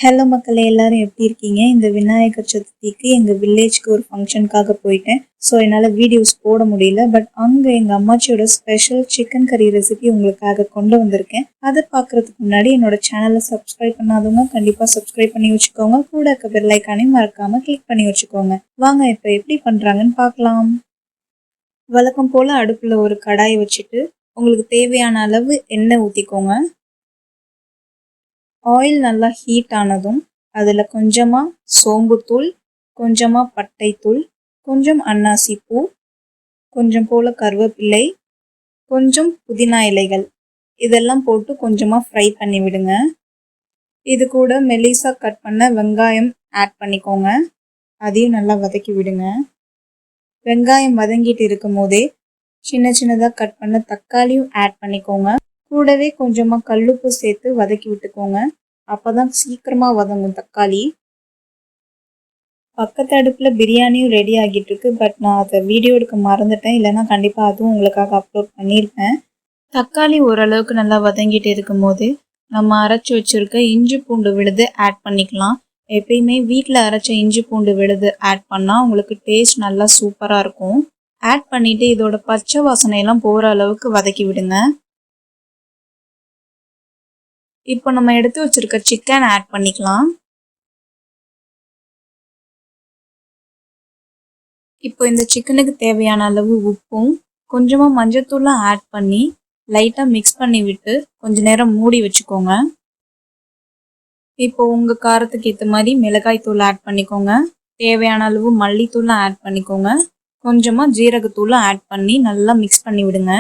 Hello மக்களே, எல்லாரும் எப்படி இருக்கீங்க? இந்த விநாயகர் சதுர்த்திக்கு எங்கள் வில்லேஜ்க்கு ஒரு ஃபங்க்ஷனுக்காக போயிட்டேன். ஸோ என்னால் வீடியோஸ் போட முடியல. பட் அங்கே எங்கள் அம்மாச்சியோட ஸ்பெஷல் சிக்கன் கறி ரெசிபி உங்களுக்காக கொண்டு வந்திருக்கேன். அதை பார்க்குறதுக்கு முன்னாடி என்னோட சேனலை சப்ஸ்கிரைப் பண்ணாதவங்க கண்டிப்பாக சப்ஸ்கிரைப் பண்ணி வச்சுக்கோங்க. கூட இருக்க பெல் ஐக்கானையும் மறக்காமல் கிளிக் பண்ணி வச்சுக்கோங்க. வாங்க இப்போ எப்படி பண்ணுறாங்கன்னு பார்க்கலாம். வழக்கம் போல் அடுப்பில் ஒரு கடாயை வச்சுட்டு உங்களுக்கு தேவையான அளவு எண்ணெய் ஊற்றிக்கோங்க. ஆயில் நல்லா ஹீட் ஆனதும் அதில் கொஞ்சமாக சோம்புத்தூள், கொஞ்சமாக பட்டைத்தூள், கொஞ்சம் அன்னாசி பூ, கொஞ்சம் போல் கருவேப்பிலை, கொஞ்சம் புதினா இலைகள் இதெல்லாம் போட்டு கொஞ்சமாக ஃப்ரை பண்ணி விடுங்க. இது கூட மெலிசாக கட் பண்ண வெங்காயம் ஆட் பண்ணிக்கோங்க. அதையும் நல்லா வதக்கி விடுங்க. வெங்காயம் வதங்கிட்டு இருக்கும் போதே சின்ன சின்னதாக கட் பண்ண தக்காளியும் ஆட் பண்ணிக்கோங்க. கூடவே கொஞ்சமாக கல்லுப்பு சேர்த்து வதக்கி விட்டுக்கோங்க. அப்போ தான் சீக்கிரமாக வதங்கும் தக்காளி. பக்கத்து அடுப்பில் பிரியாணியும் ரெடி ஆகிட்டு இருக்கு. பட் நான் அதை வீடியோ எடுக்க மறந்துட்டேன். இல்லைன்னா கண்டிப்பாக அதுவும் உங்களுக்காக அப்லோட் பண்ணியிருப்பேன். தக்காளி ஓரளவுக்கு நல்லா வதங்கிட்டு இருக்கும் போது நம்ம அரைச்சி வச்சுருக்க இஞ்சி பூண்டு விழுது ஆட் பண்ணிக்கலாம். எப்பயுமே வீட்டில் அரைச்ச இஞ்சி பூண்டு விழுது ஆட் பண்ணால் உங்களுக்கு டேஸ்ட் நல்லா சூப்பராக இருக்கும். ஆட் பண்ணிவிட்டு இதோட பச்சை வாசனையெல்லாம் போகிற அளவுக்கு வதக்கி விடுங்க. இப்போ நம்ம எடுத்து வச்சிருக்க சிக்கன் ஆட் பண்ணிக்கலாம். இப்போ இந்த சிக்கனுக்கு தேவையான அளவு உப்பும் கொஞ்சமாக மஞ்சத்தூளும் ஆட் பண்ணி லைட்டாக மிக்ஸ் பண்ணி விட்டு கொஞ்ச நேரம் மூடி வச்சுக்கோங்க. இப்போ உங்கள் காரத்துக்கு ஏற்ற மாதிரி மிளகாய் தூள் ஆட் பண்ணிக்கோங்க. தேவையான அளவு மல்லித்தூளும் ஆட் பண்ணிக்கோங்க. கொஞ்சமாக ஜீரகத்தூளும் ஆட் பண்ணி நல்லா மிக்ஸ் பண்ணி விடுங்க.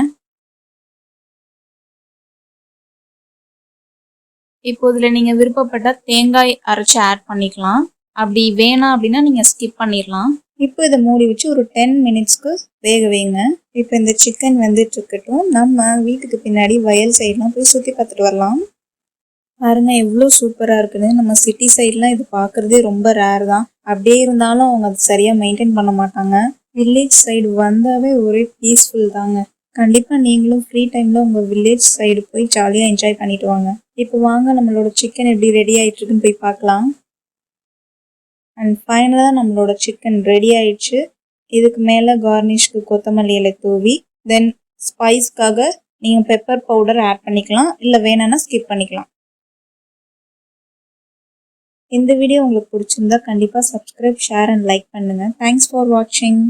இப்போ இதில் நீங்கள் விருப்பப்பட்டால் தேங்காய் அரைச்சி ஆட் பண்ணிக்கலாம். அப்படி வேணாம் அப்படின்னா நீங்கள் ஸ்கிப் பண்ணிடலாம். இப்போ இதை மூடி வச்சு ஒரு 10 மினிட்ஸ்க்கு வேக வைங்க. இப்போ இந்த சிக்கன் வெந்துட்டு இருக்கட்டும். நம்ம வீட்டுக்கு பின்னாடி வயல் சைட்லாம் போய் சுற்றி பார்த்துட்டு வரலாம். பாருங்க எவ்வளோ சூப்பராக இருக்குன்னு. நம்ம சிட்டி சைட்லாம் இது பார்க்குறதே ரொம்ப ரேர் தான். அப்படியே இருந்தாலும் அவங்க அது சரியாக மெயின்டைன் பண்ண மாட்டாங்க. வில்லேஜ் சைடு வந்தாவே ஒரே பீஸ்ஃபுல் தாங்க. கண்டிப்பாக நீங்களும் ஃப்ரீ டைமில் உங்கள் வில்லேஜ் சைடு போய் ஜாலியாக என்ஜாய் பண்ணிட்டு வாங்க. இப்போ வாங்க நம்மளோட சிக்கன் எப்படி ரெடி ஆகிட்டுருக்குன்னு போய் பார்க்கலாம். அண்ட் ஃபைனலாக நம்மளோட சிக்கன் ரெடி ஆயிடுச்சு. இதுக்கு மேலே கார்னிஷ்க்கு கொத்தமல்லி இலை தூவி தென் ஸ்பைஸ்க்காக நீங்கள் பெப்பர் பவுடர் ஆட் பண்ணிக்கலாம். இல்லை வேணும்னா ஸ்கிப் பண்ணிக்கலாம். இந்த வீடியோ உங்களுக்கு பிடிச்சிருந்தா கண்டிப்பாக சப்ஸ்கிரைப், ஷேர் அண்ட் லைக் பண்ணுங்கள். தேங்க்ஸ் ஃபார் வாட்சிங்.